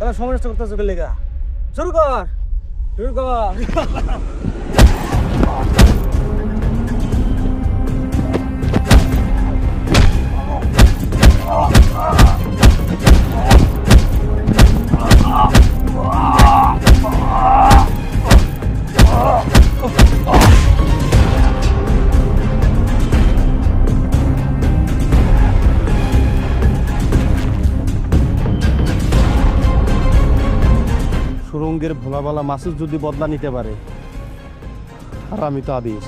তোরা সময় নষ্ট করতেছ কি লেগা? শুরু কর, শুরু কর। সুরঙ্গের ভোলাবালা মাসুদ যদি বদলা নিতে পারে, আর আমি তো আবির।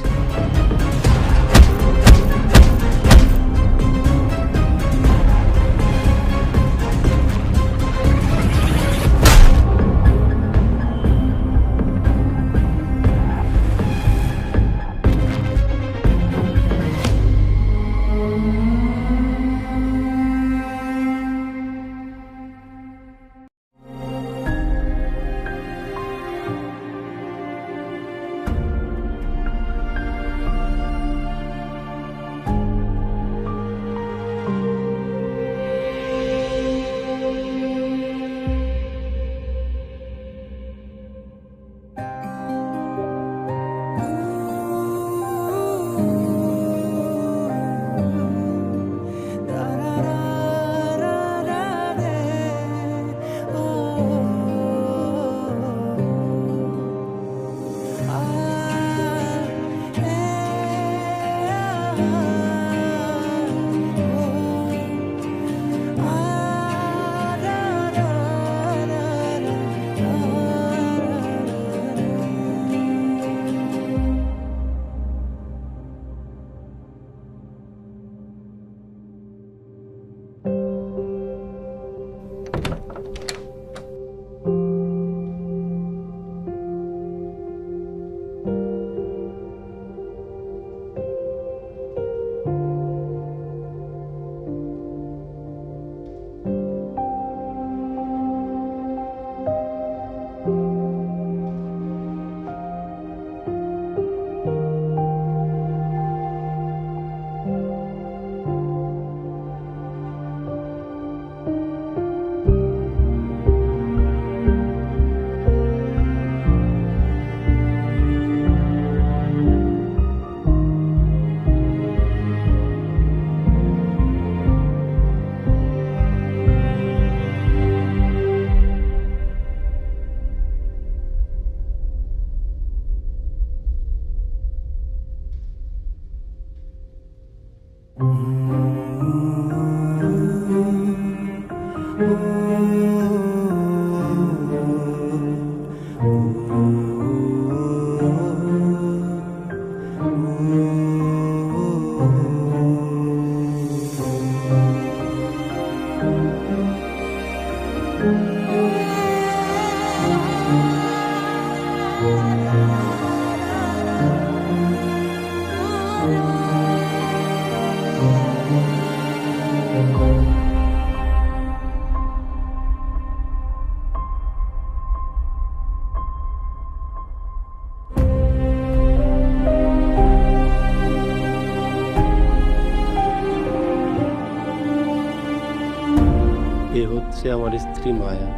এ হচ্ছে আমার স্ত্রী মায়া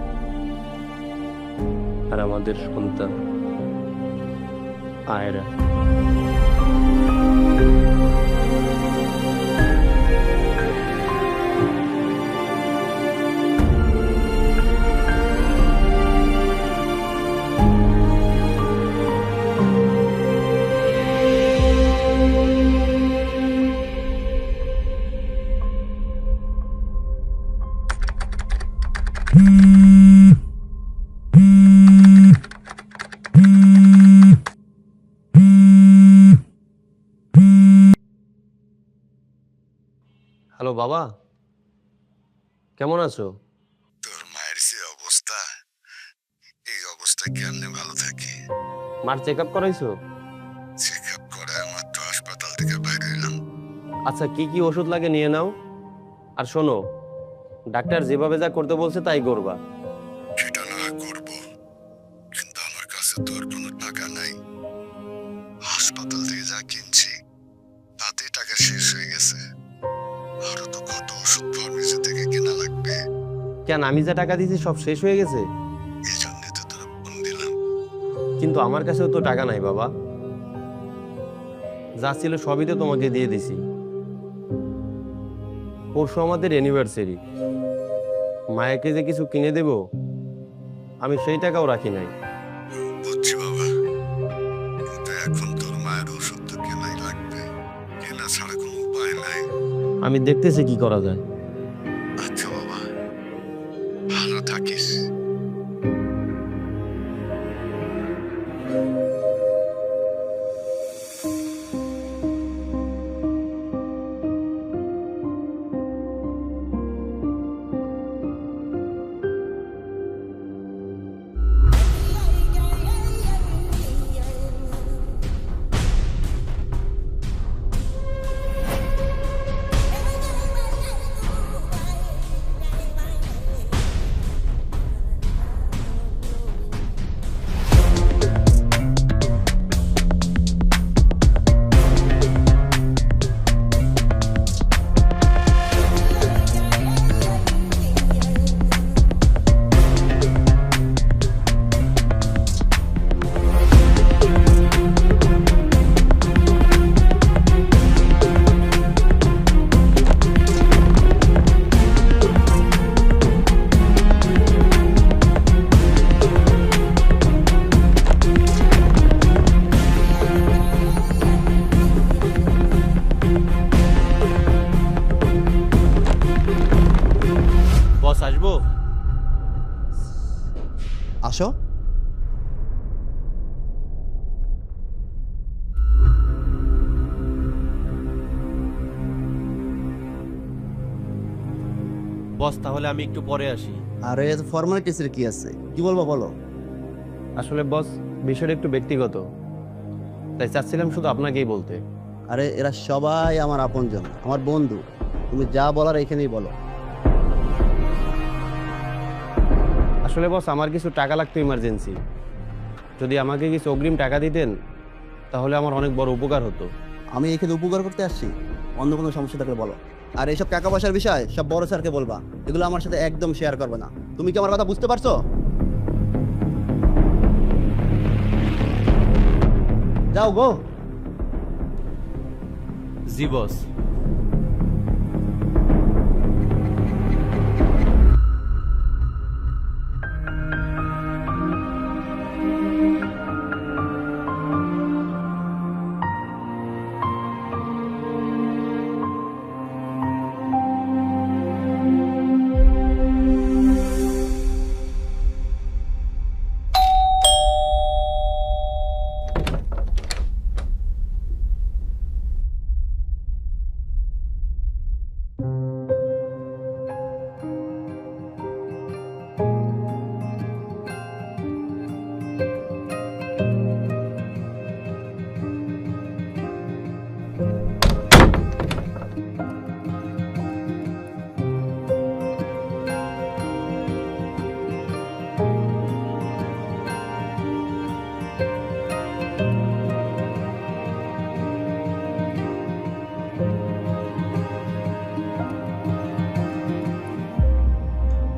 আর আমাদের সন্তান আয়রা। হ্যালো বাবা, কেমন আছো? তোর মায়ের যে অবস্থা, এই অবস্থা কেমনে ভালো থাকে? মার চেক আপ করাইছো? চেক আপ করে মাত্র হাসপাতাল থেকে বাইরে এলাম। আচ্ছা, কি কি ওষুধ লাগে নিয়ে নাও। আর শোনো, ডাক্তার যেভাবে যা করতে বলছে তাই করবা। সেটা না হয় করবো, কিন্তু আমার কাছে তো আর কোনো টাকা নাই। হাসপাতাল থেকে যা কিনছি তাতে টাকা শেষ হয়ে গেছে। আরো তো কত ওষুধ ফার্মেসি থেকে কেনা লাগবে। কেন আমি যা টাকা দিয়েছি সব শেষ হয়ে গেছে? এই জন্য তো তোরা ফোন দিলাম। কিন্তু আমার কাছেও তো টাকা নাই বাবা, যা ছিল সবই তো তোমাকে দিয়ে দিছি। পরশু আমাদের অ্যানিভার্সারি, মায়াকে যে কিছু কিনে দেব আমি সেই টাকাও রাখি নাই। বুঝছি বাবা, কিন্তু এখন তোর মায়ের ওষুধ তো কেনাই লাগবে, কেনা ছাড়া কোনো উপায় নাই। আমি দেখতেছি কি করা যায়। আচ্ছা বাবা, ভালো থাকিস। বস আসবো? আসো। বস তাহলে আমি একটু পরে আসি। আরে ফর্মালিটিসের কি আছে, কি বলবো বলো। আসলে বস বিষয়টা একটু ব্যক্তিগত, তাই চাচ্ছিলাম শুধু আপনাকেই বলতে। আরে এরা সবাই আমার আপনজন, আমার বন্ধু। তুমি যা বলার এখানেই বলো। আসলে বস আমার কিছু টাকা লাগতো ইমার্জেন্সি, যদি আমাকে কিছু অগ্রিম টাকা দিতেন তাহলে আমার অনেক বড় উপকার হতো। আমি এখানে উপকার করতে আসছি, অন্য কোনো সমস্যা থাকলে বলো। আর এইসব টাকা পয়সার বিষয় সব বড় স্যারকে বলবা, এগুলো আমার সাথে একদম শেয়ার করবে না। তুমি কি আমার কথা বুঝতে পারছো? যাও গো। জি বস।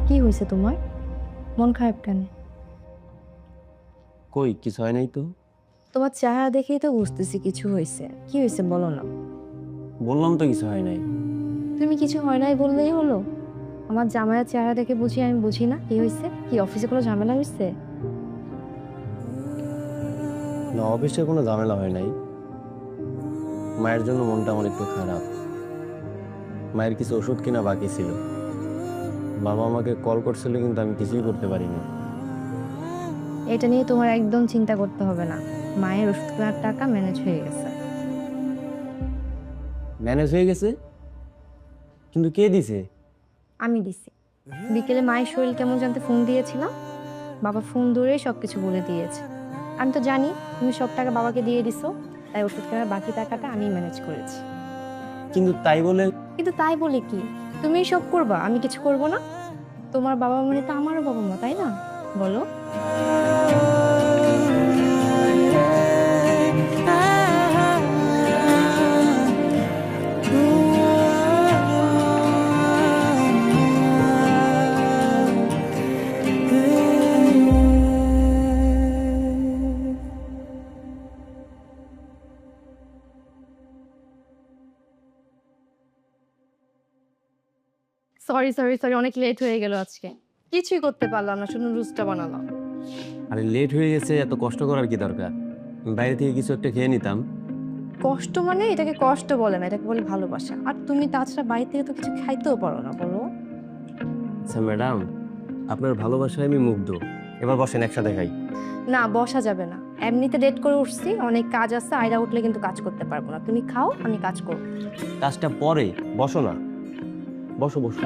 কি হয়েছে তোমার? মন খারাপ কেন? কই কিছু হয় নাই তো। তোমার চেহারা দেখেই তো বুঝতেছি কিছু হয়েছে। কি হয়েছে বলো না। বললাম তো কিছু হয় নাই। তুমি কিছু হয় নাই বললেই হলো? আমার জামাইয়ের চেহারা দেখে বুঝি আমি বুঝি না কি হয়েছে? কি অফিসে কোনো ঝামেলা হয়েছে? না, অফিসে কোনো ঝামেলা হয় নাই। মায়ের জন্য মনটা আমার একটু খারাপ। মায়ের কিছু ওষুধ কিনা বাকি ছিল, বাবা আমাকে কল করছিল কিন্তু আমি কিছুই করতে পারিনি। এটা নিয়ে তোমার একদম চিন্তা করতে হবে না। মায়ের ওষুধ কেনার টাকা ম্যানেজ হয়ে গেছে। ম্যানেজ হয়ে গেছে? কিন্তু কে দিছে? আমি দিছি। বিকেলে মায়ের শরীর কেমন জানতে ফোন দিয়েছিলাম, বাবা ফোন ধরেই সবকিছু বলে দিয়েছে। আমি তো জানি তুমি সব টাকা বাবাকে দিয়ে দিছো, তাই ওষুধ কেনার বাকি টাকাটা আমি ম্যানেজ করেছি। কিন্তু তাই বলে কি তুমি সব করবা, আমি কিছু করব না? তোমার বাবা মানে তো আমারও বাবা মা, তাই না? বলো। সরি সরি সরি, অনেক লেট হয়ে গেল আজকে। কিছুই করতে পারলাম না, শুধু রুস্টটা বানালাম। আরে লেট হয়ে গেছে, এত কষ্ট করার কি দরকার? বাইরে থেকে কিছু একটা খেয়ে নিতাম। কষ্ট মানে এটাকে কষ্ট বলে না, এটাকে বলে ভালোবাসা। আর তুমি তাছাড়া বাইরে থেকে তো কিছু খাইতেও পারো না, বলো। আচ্ছা ম্যাডাম, আপনার ভালোবাসায় আমি মুগ্ধ। এবার বসেন, একসাথে খাই। না, বসা যাবে না। এমনিতে ডেট করে উঠছি, অনেক কাজ আছে, আয়রা উঠলে কিন্তু কাজ করতে পারবো না। তুমি খাও, আমি কাজ করব। কাজটা পরে, বসো না। বসো বসো।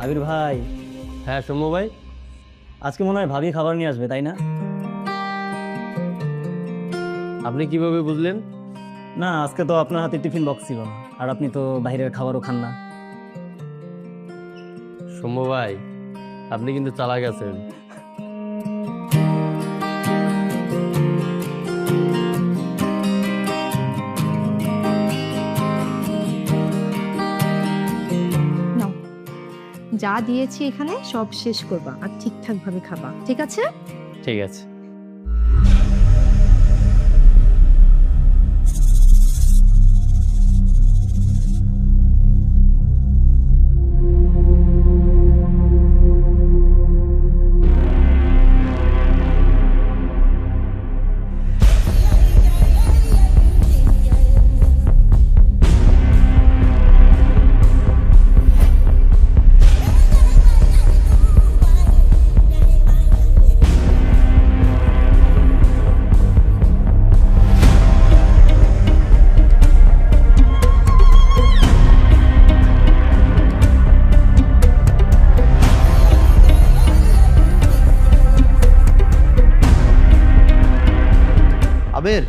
আবির ভাই, হ্যাঁ সৌম্য ভাই। আজকে মনে হয় ভাবি খাবার নিয়ে আসবে, তাই না? আপনি কিভাবে বুঝলেন? না, আজকে তো আপনার হাতে টিফিন বক্স ছিল না, আর আপনি তো বাইরের খাবারও খান না। সৌম্য ভাই, আপনি কিন্তু চালাক আছেন। নাও, যা দিয়েছি এখানে সব শেষ করবা আর ঠিকঠাক ভাবে খাবা, ঠিক আছে? ঠিক আছে। আবির,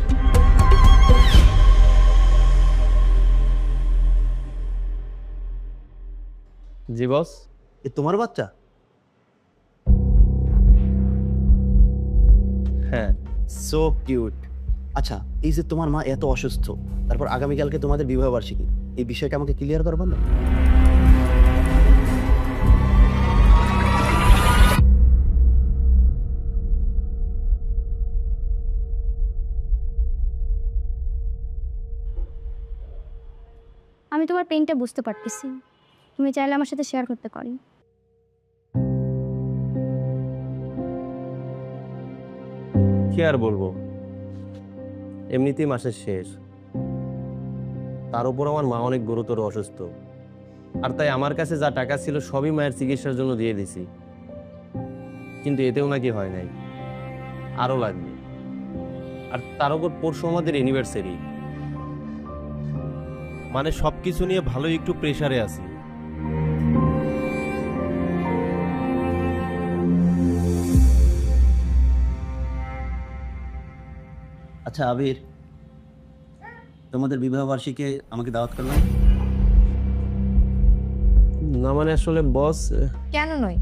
জি বস। এ তোমার বাচ্চা? হ্যাঁ। So cute. আচ্ছা, এই যে তোমার মা এত অসুস্থ, তারপর আগামীকালকে তোমাদের বিবাহ বার্ষিকী, এই বিষয়টা আমাকে ক্লিয়ার করবো না? আমি তোমার পেইনটা বুঝতে পারতেছি। তুমি চাইলে আমার সাথে শেয়ার করতে পারি। কি আর বলবো, এমনিতেই মাসের শেষ, তার উপর আমার মা অনেক গুরুতর অসুস্থ। আর তাই আমার কাছে যা টাকা ছিল সবই মায়ের চিকিৎসার জন্য দিয়ে দিছি, কিন্তু এতেও নাকি হয় নাই, আরো লাগবে। আর তার উপর পরশু আমাদের অ্যানিভার্সারি, মানে সবকিছু নিয়ে ভালোই একটু প্রেসারে আছি। আচ্ছা আবির, তোমাদের বিবাহ বার্ষিকী আমাকে দাওয়াত করলাম? না মানে আসলে বস, কেন নয়,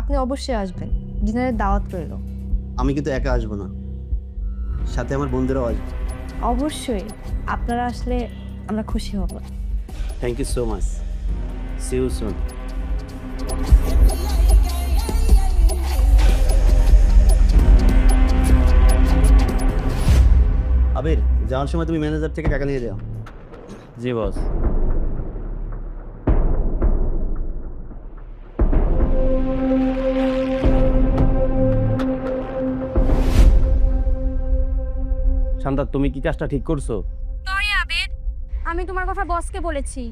আপনি অবশ্যই আসবেন, ডিনারের দাওয়াত রইল। আমি কিন্তু একা আসবো না, সাথে আমার বন্ধুরাও আসবে। অবশ্যই, আপনারা আসলে আমরা খুশি হব। Thank you so much, see you soon. Abir, যাওয়ার সময় তুমি ম্যানেজার থেকে টাকা নিয়ে যাও। জি বস। শান্ত সান্তা, তুমি কি কাজটা ঠিক করছো? সরি আবির, আমি তোমার কথা বসকে বলেছি।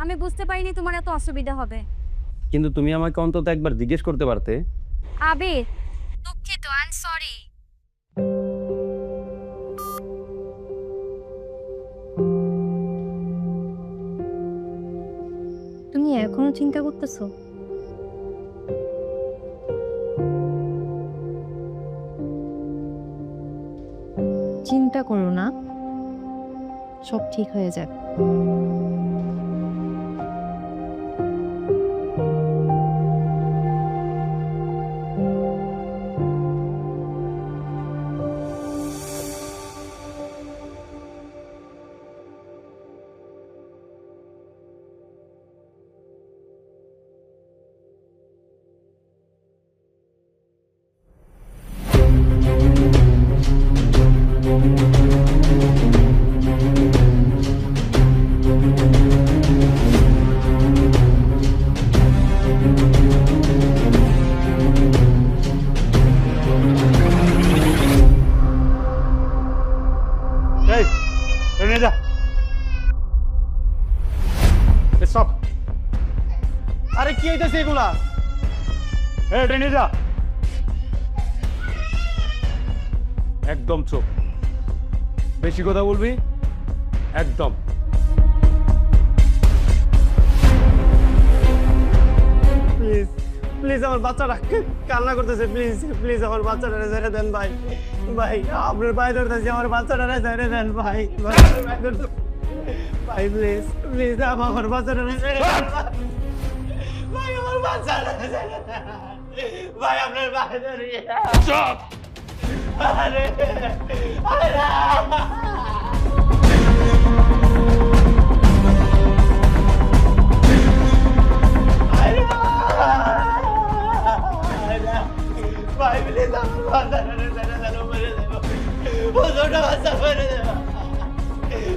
আমি বুঝতে পারিনি তোমার এত অসুবিধা হবে। কিন্তু তুমি আমাকে অন্তত একবার জিজ্ঞেস করতে পারতে। আবির, দুঃখিত, আই এম সরি। তুমি এখনো চিন্তা করতেছো? চিন্তা করো না, সব ঠিক হয়ে যাবে। এই ট্রেনে যা। সব আরে কি হইতেছে এগুলা? এই ট্রেনে যা। একদম চুপ, বেশি কথা বলবি একদম। প্লিজ প্লিজ আমার বাচ্চাটা কান্না করতেছে, প্লিজ প্লিজ আমার বাচ্চাটা ছেড়ে দেন ভাই। ভাই আপনার পায়ে ধরতেছি, আমার বাচ্চাটা ছেড়ে দেন ভাই। ভাই প্লিজ প্লিজ আমার বাচ্চাটা ছেড়ে দেন ভাই, আমার বাচ্চাটা ছেড়ে দেন ভাই, আপনার পায়ে ধরি। চুপ। আরে আরে ভাই প্লিজ আমার বাচ্চাটা ছেড়ে দেন, মেরে দেবো, ও ছোট বাচ্চা মেরে দেবো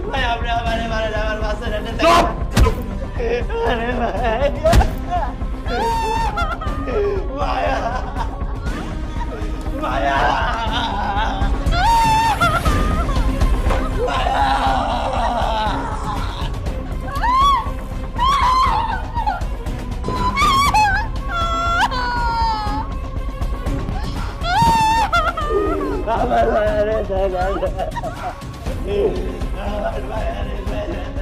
ভাই, আপনি আমারে মারেন, আমার বাচ্চাটা ছেড়ে দেন। আরে ভাই মায়া মায়া আমার মায়ারে দেখান, আমার মায়ারে দেখান,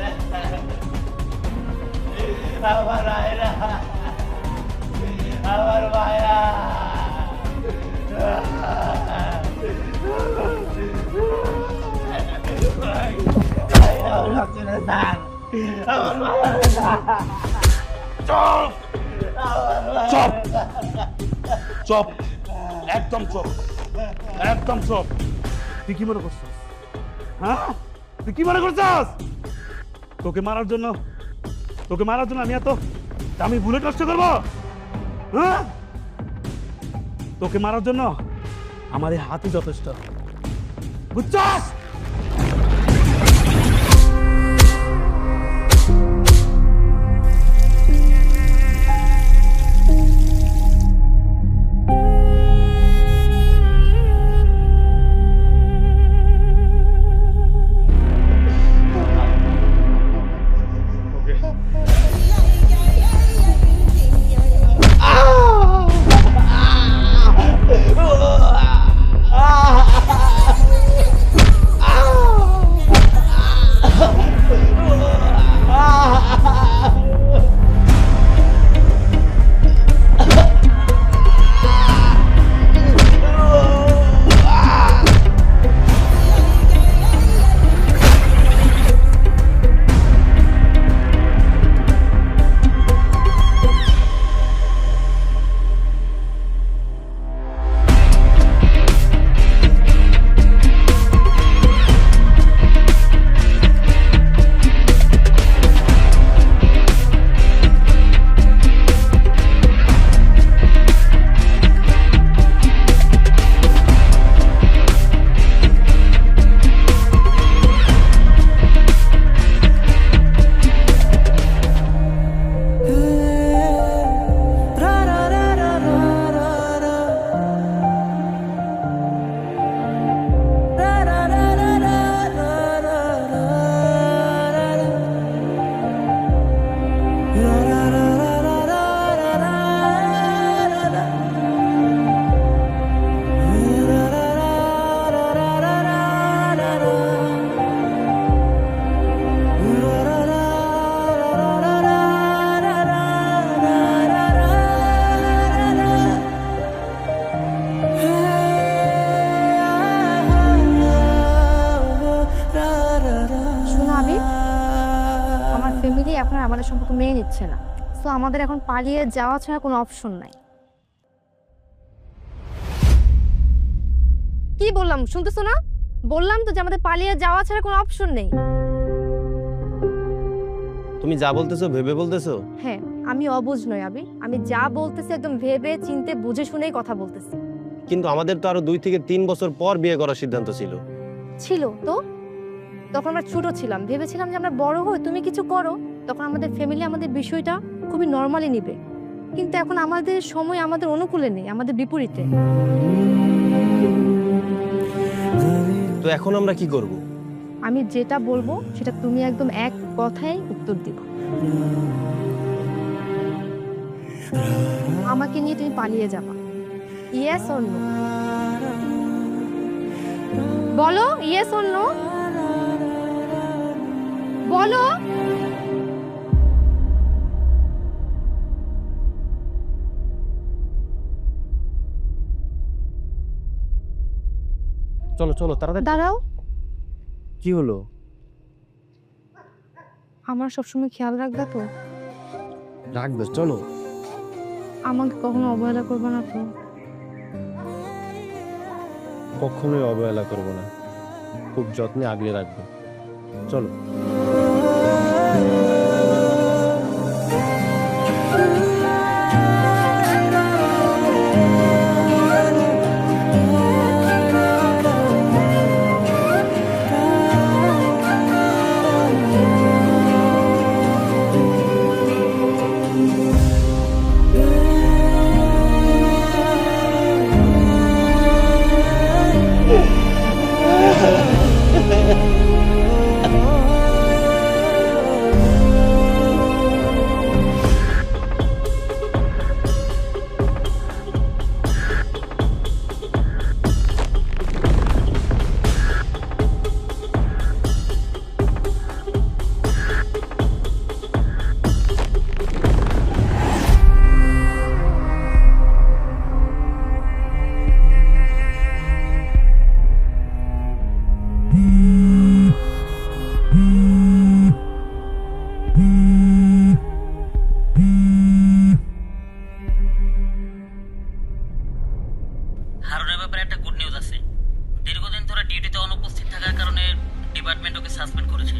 আমার আয়রা, আমার মায়া। চুপ চুপ, একদম চুপ, একদম চুপ। তুই কি মনে করছিস? হ্যাঁ, তুই কি মনে করছিস? তোকে মারার জন্য আমি এত দামি বুলেট নষ্ট করবো? হ্যাঁ, তোকে মারার জন্য আমার এই হাতই যথেষ্ট, বুঝছস? নিচ্ছে না, সো আমাদের এখন পালিয়ে যাওয়া ছাড়া কোনো অপশন নাই। কি বললাম শুনতেছো না? বললাম তো যে আমাদের পালিয়ে যাওয়া ছাড়া কোনো অপশন নেই। তুমি যা বলতেছো ভেবে বলতেছো? হ্যাঁ, আমি অবুঝ নই আবি, আমি যা বলতেছি একদম ভেবে চিন্তে বুঝে শুনেই কথা বলতেছি। কিন্তু আমাদের তো আরো 2 থেকে 3 বছর পর বিয়ে করার সিদ্ধান্ত ছিল। ছিল তো, তখন আমরা ছোট ছিলাম, ভেবেছিলাম যে আমরা বড় হই তুমি কিছু করো, তখন আমাদের ফ্যামিলি আমাদের বিষয়টা খুবই নর্মালি নিবে। কিন্তু এখন আমাদের সময় আমাদের অনুকূলে নেই, আমাদের বিপরীতে। তো এখন আমরা কি করব? আমি যেটা বলবো সেটা তুমি একদম এক কথায় উত্তর দিবা। আমাকে নিয়ে তুমি পালিয়ে যাবা, ইয়েস অর নো? বলো ইয়েস অর নো, বলো। চলো চলো তাড়াতাড়ি। দাঁড়াও, কি হলো? আমার সবসময় খেয়াল রাখবে তো? রাখবে, চলো। আমাকে কখনো অবহেলা করবে না তো? কখনোই অবহেলা করব না, খুব যত্নে আগলে রাখবো। চলো। হারুনের ব্যাপারে একটা গুড নিউজ আছে। দীর্ঘদিন ধরে ডিউটিতে অনুপস্থিত থাকার কারণে ডিপার্টমেন্ট ওকে সাসপেন্ড করেছে।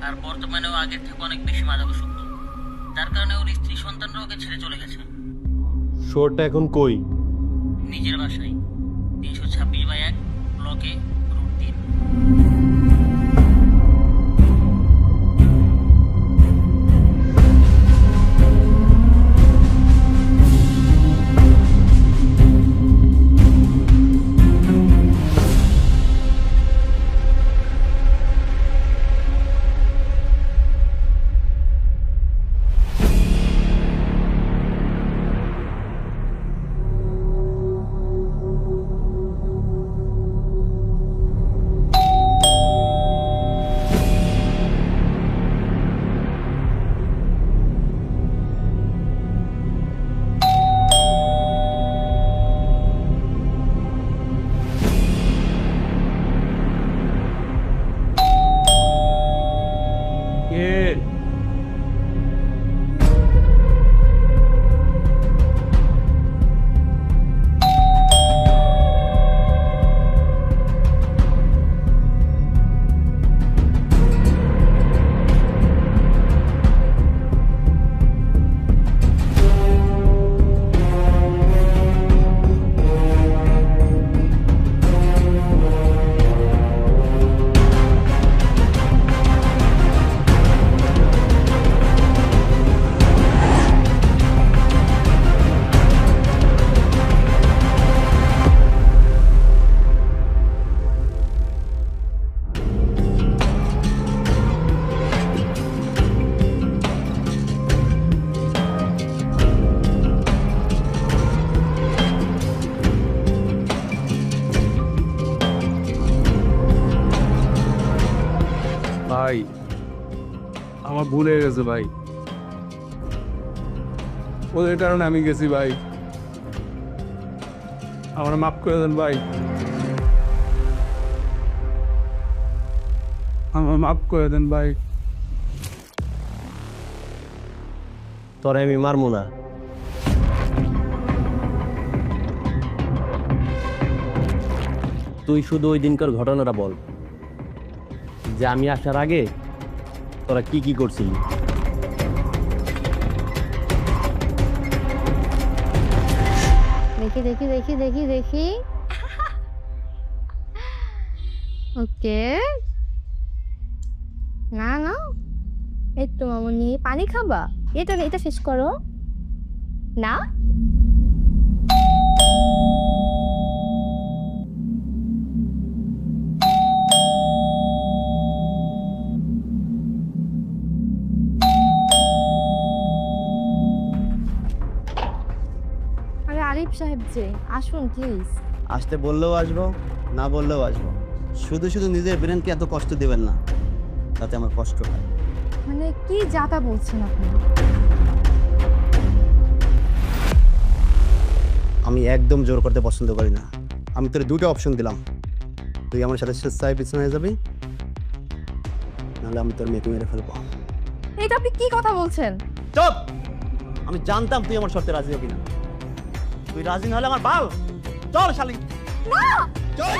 আর বর্তমানে ও আগের থেকে অনেক বেশি মাদকাসক্ত, যার কারণে ওর স্ত্রী সন্তানরা ওকে ছেড়ে চলে গেছে। শোরটা এখন কই? নিজের বাসায়, 326/1 ব্লকে, রুট 3। ভাই আমার ভুল হয়ে গেছে ভাই, ওদের কারণে আমি গেছি ভাই, আমার মাফ করে দেন ভাই, আমার মাফ করে দেন ভাই। তোরে আমি মারমু না। তুই শুধু ওই দিনকার ঘটনাটা বল, যে আমি আসার আগে তোরা কি কি করছিলি। দেখি দেখি দেখি দেখি দেখি ওকে, না না এই তো মামুনি, পানি খাবা? এটা এটা শেষ করো না। আরে আরিফ সাহেব যে, আসুন প্লিজ। আসতে বললেও আসবো, না বললেও আসবো। শুধু শুধু নিজের ব্রেনকে এত কষ্ট দিবেন না, তাতে আমার কষ্ট হয়। মানে কি যাতা বলছেন আপনি? আমি একদম জোর করতে পছন্দ করি না। আমি তোর দুটো অপশন দিলাম, তুই আমার সাথে স্বেচ্ছায় পিছনে হয়ে যাবি, নাহলে আমি তোর মেয়েকে মেরে ফেলবো। এটা আপনি কি কথা বলছেন? চুপ! আমি জানতাম তুই আমার শর্তে রাজি হবি না। তুই রাজি না হলে আমার বাল। চল শালি। না চল।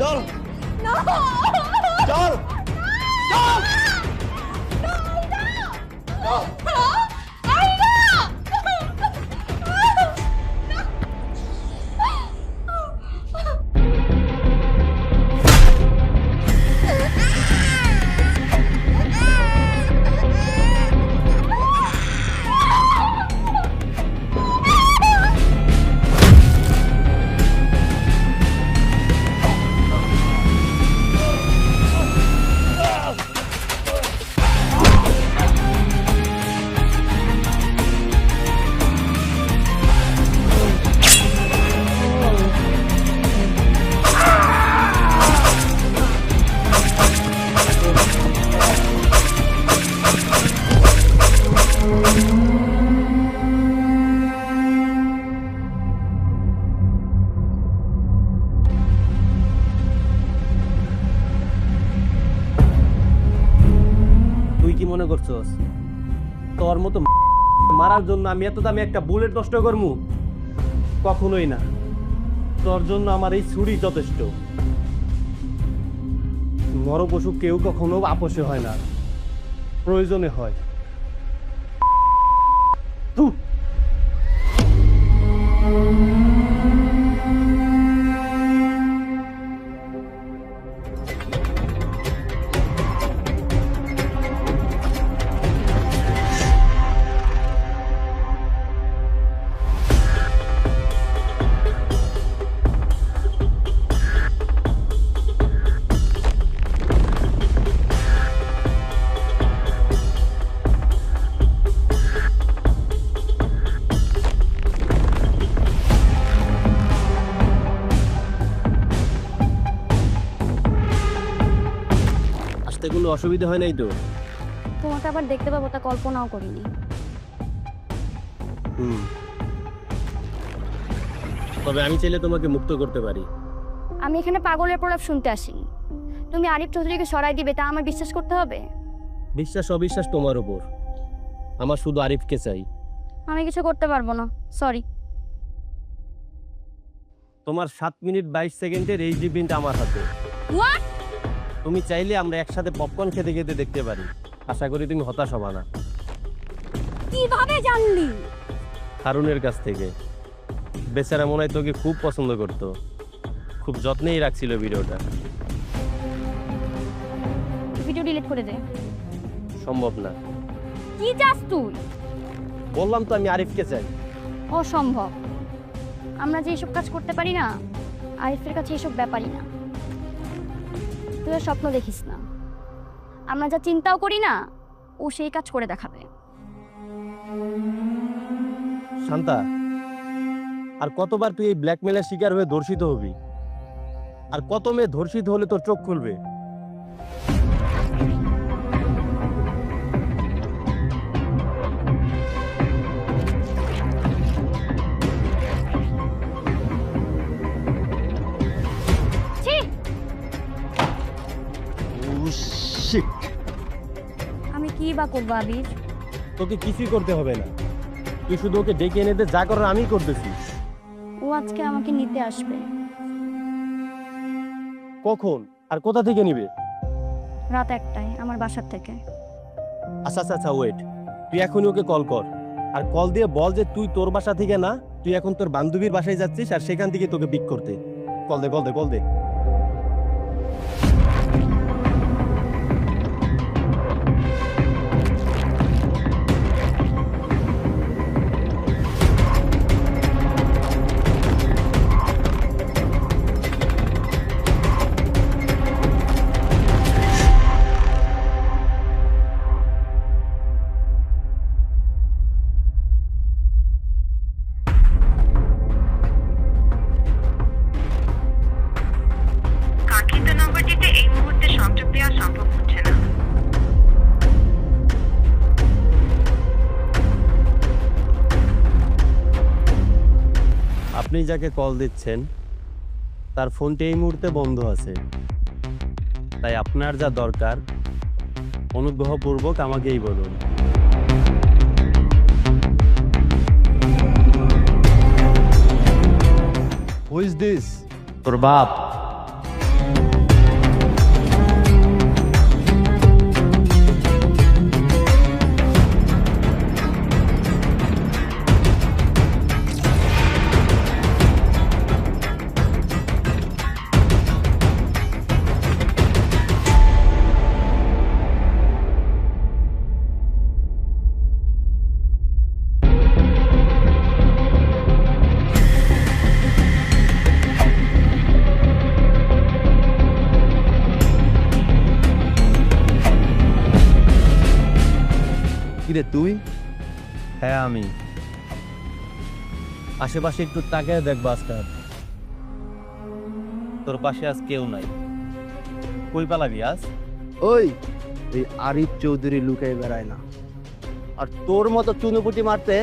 চল। না চল। চল। তুই কি মনে করছস তোর মতো মারার জন্য আমি এত দামি একটা বুলেট নষ্ট করবো? কখনোই না। তোর জন্য আমার এই ছুরি যথেষ্ট। নরপশু কেউ কখনো আপোষে হয় না, প্রয়োজনে হয়। থু। আসতে কোনো অসুবিধা হয় নাই তো? তোমাকে আবার দেখতে পাবো তা কল্পনাও করিনি। তবে আমি চাইলে তোমাকে মুক্ত করতে পারি। আমি এখানে পাগলের প্রলাপ শুনতে আসিনি। তুমি আরিফ চৌধুরীকে সরাই দিবে তা আমার বিশ্বাস করতে হবে? বিশ্বাস অবিশ্বাস তোমার উপর, আমার শুধু আরিফকে চাই। আমি কিছু করতে পারবো না, সরি। তোমার 7 মিনিট 22 সেকেন্ডের এই জিবিনটা আমার হাতে। হোয়াট? তুমি চাইলে আমরা একসাথে পপকর্ন খেতে খেতে দেখতে পারি। আশা করি তুমি হতাশ হবা না। কিভাবে জানলি? হারুনের কাছ থেকে। বেচারা মনে হয় তোকে খুব পছন্দ করতো, খুব যত্নেই রাখছিল ভিডিওটা। ভিডিও ডিলিট করে দে। সম্ভব না। কি চাস তুই? বললাম তো আমি আরিফকে চাই। অসম্ভব। আমরা যে এসব কাজ করতে পারি না, আরিফের কাছে এসব ব্যাপারই না। তুই আর স্বপ্ন দেখিস না। আমরা যা চিন্তাও করি না, ও সেই কাজ করে দেখাবে। শান্তা, আর কতবার তুই এই ব্ল্যাকমেলের শিকার হয়ে ধর্ষিত হবি? আর কত মেয়ে ধর্ষিত হলে তোর চোখ খুলবে? ছি! উস শিট। আমি কি বা করবো আবির? তোকে কিছুই করতে হবে না, তুই শুধু ওকে ডেকে এনে দে, যা করার আমি করতেছি। ও আজকে আমাকে নিতে আসবে। কখন আর কোথা থেকে নিবে? রাত 1টায় আমার বাসার থেকে। আচ্ছা আচ্ছা আচ্ছা, ওয়েট, তুই এখনই ওকে কল কর, আর কল দিয়ে বল যে তুই তোর বাসা থেকে না, তুই এখন তোর বান্ধবীর বাসায় যাচ্ছিস, আর সেখান থেকে তোকে পিক করতে। কল দে কল দে কল দে। কাঙ্ক্ষিত নম্বরটিতে এই মুহূর্তে সংযোগ দেওয়া সম্ভব হচ্ছে না। আপনি যাকে কল দিচ্ছেন তার ফোনটি এই মুহূর্তে বন্ধ আছে, তাই আপনার যা দরকার অনুগ্রহপূর্বক আমাকেই বলুন। Who is this? তোর বাপ। কিরে তুই? হ্যাঁ আমি। আশেপাশে একটু তাকায় দেখ বাস্টার, তোর পাশে আজ কেউ নাই। কই পালাবি আজ? ওই এই আরিফ চৌধুরী লুকাই বেড়ায় না, আর তোর মতো চুনোপুটি মারতে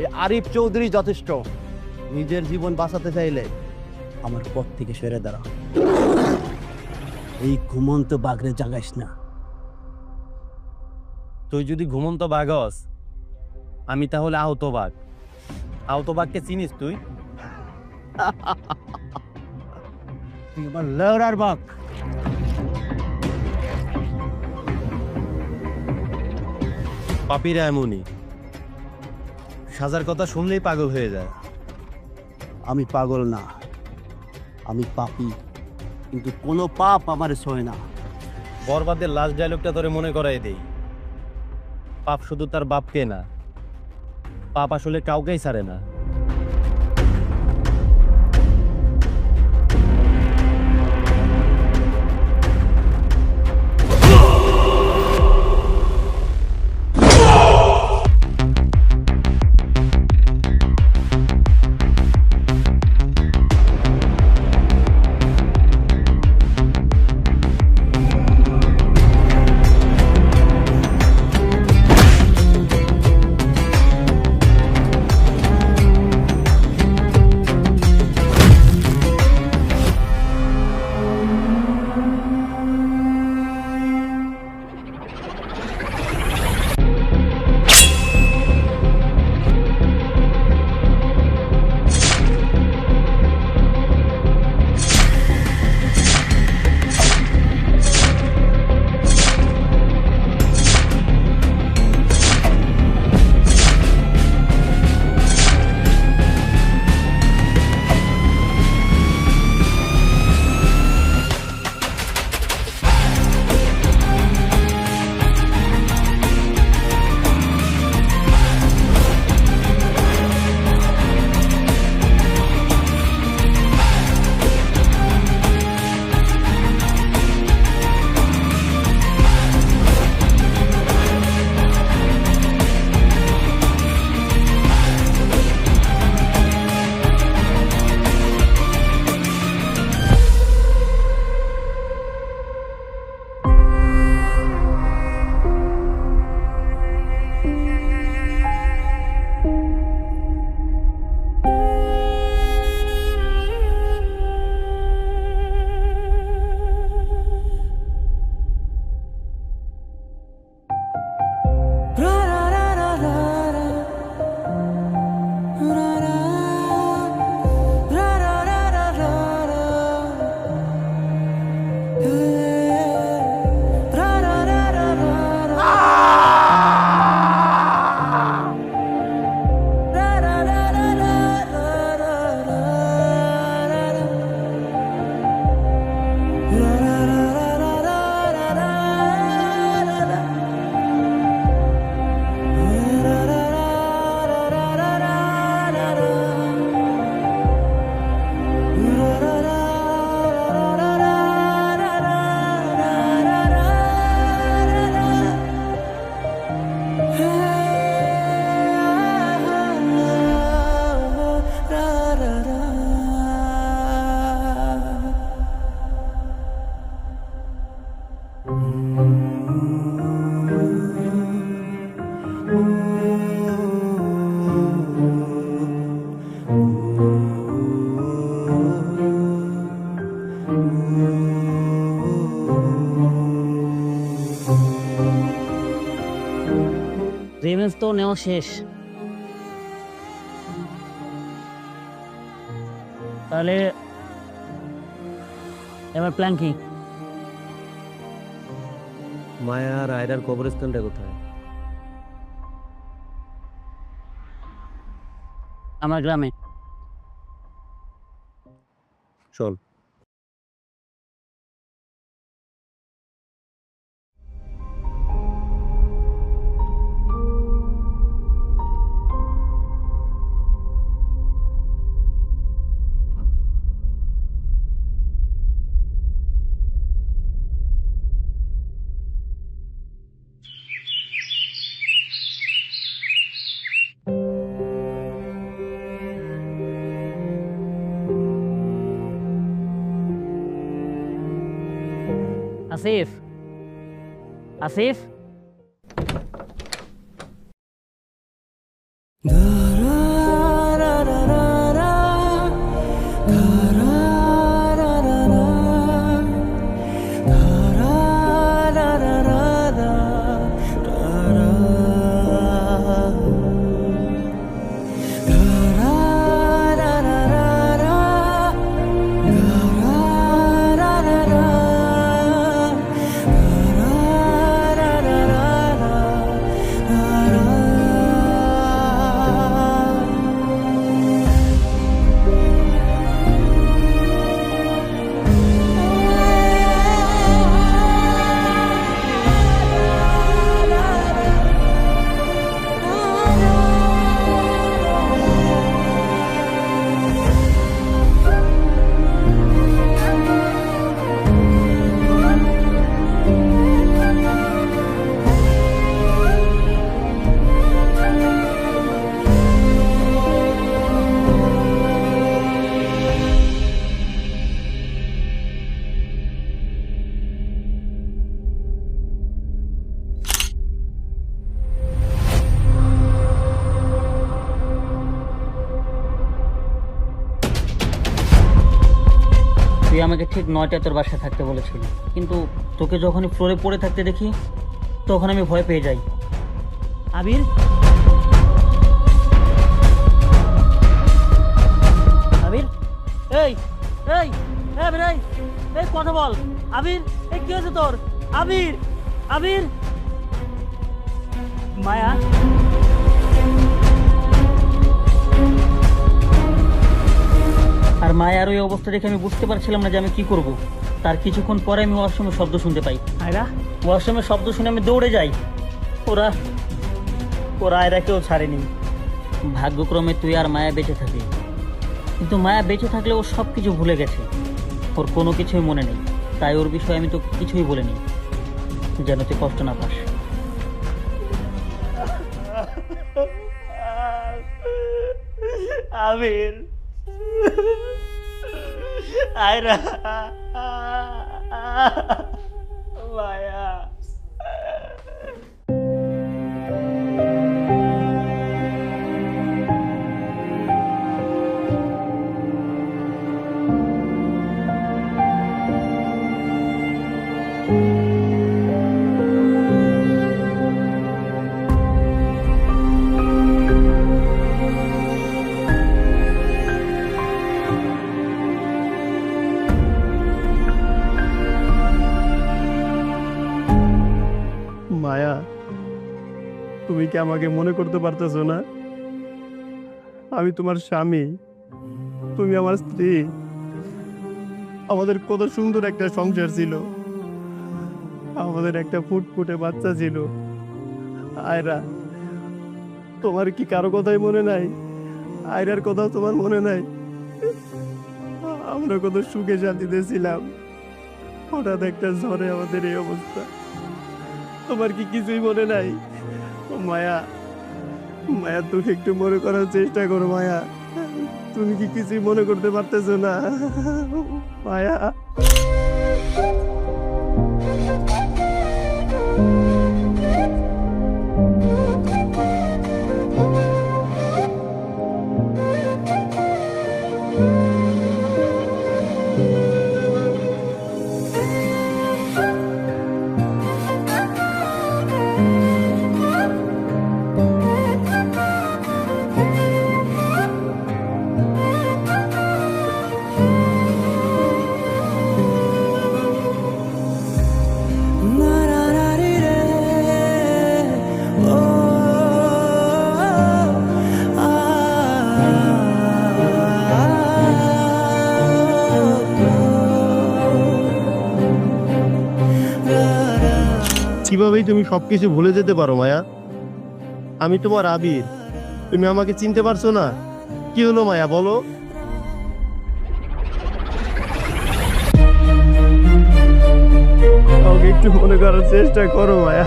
এই আরিফ চৌধুরী যথেষ্ট। নিজের জীবন বাঁচাতে চাইলে আমার পথ থেকে সরে দাঁড়া। এই ঘুমন্ত বাঘরে জাগাইস না। তুই যদি ঘুমন্ত বাঘ হস, আমি তাহলে আহত বাঘ। আহত বাঘকে চিনিস তুই? তুই আমার লড়ার বাঘ। পাপিরা এমনই, সাজার কথা শুনলেই পাগল হয়ে যায়। আমি পাগল না, আমি পাপী, কিন্তু কোনো পাপ আমার সয় না। বরবাদের লাস্ট ডায়লগটা তোরে মনে করাই দেই, পাপ শুধু তার বাপকে না, পাপ আসলে কাউকেই ছাড়ে না। রিভেঞ্জ তো নেওয়া শেষ, তাহলে এবার প্ল্যান কি? মায়া আর আয়রার কবরস্থানটা কোথায়? আমার গ্রামে। চল। আসিফ, আসিফ, তুই আমাকে ঠিক 9টায় তোর বাসায় থাকতে বলেছিলি, কিন্তু তোকে যখনই ফ্লোরে পড়ে থাকতে দেখি তখন আমি ভয় পেয়ে যাই। আবির, আবির, এই এই আবির, এই এই কথা বল। আবির, এই কি হয়েছে তোর? আবির, আবির, মায়া, আর মায়ার ওই অবস্থা দেখে আমি বুঝতে পারছিলাম না যে আমি কি করব। তার কিছুক্ষণ পরে আমি ওয়াশরুমের শব্দ শুনতে পাই। আয়রা, ওয়াশরুমের শব্দ শুনে আমি দৌড়ে যাই। ওরা ওরা আয়রাকেও ছাড়েনি। ভাগ্যক্রমে তুই আর মায়া বেঁচে থাকলি, কিন্তু মায়া বেঁচে থাকলে ও সব কিছু ভুলে গেছে, ওর কোনো কিছুই মনে নেই। তাই ওর বিষয়ে আমি তো কিছুই বলিনি, যেন তুই কষ্ট না পাস। আবির, আয়রা, মায়া, মায়া, তুমি কি আমাকে মনে করতে পারতেছো না? আমি তোমার স্বামী, তুমি আমার স্ত্রী। আমাদের কত সুন্দর একটা সংসার ছিল, আমাদের একটা ফুটফুটে বাচ্চা ছিল। আয়রা, তোমার কি কারো কথাই মনে নাই? আয়রার কথা তোমার মনে নাই? আমরা কত সুখে শান্তিতে ছিলাম, হঠাৎ একটা ঝড়ে আমাদের এই অবস্থা। তোমার কি কিছুই মনে নাই? মায়া, মায়া, তুমি একটু মনে করার চেষ্টা করো। মায়া, তুমি কি কিছুই মনে করতে পারতেছো না? মায়া, এইভাবেই তুমি সবকিছু ভুলে যেতে পারো মায়া? আমি তোমার আবির, তুমি আমাকে চিনতে পারছো না? কি হলো মায়া, বলো। আমাকে একটু মনে করার চেষ্টা করো মায়া।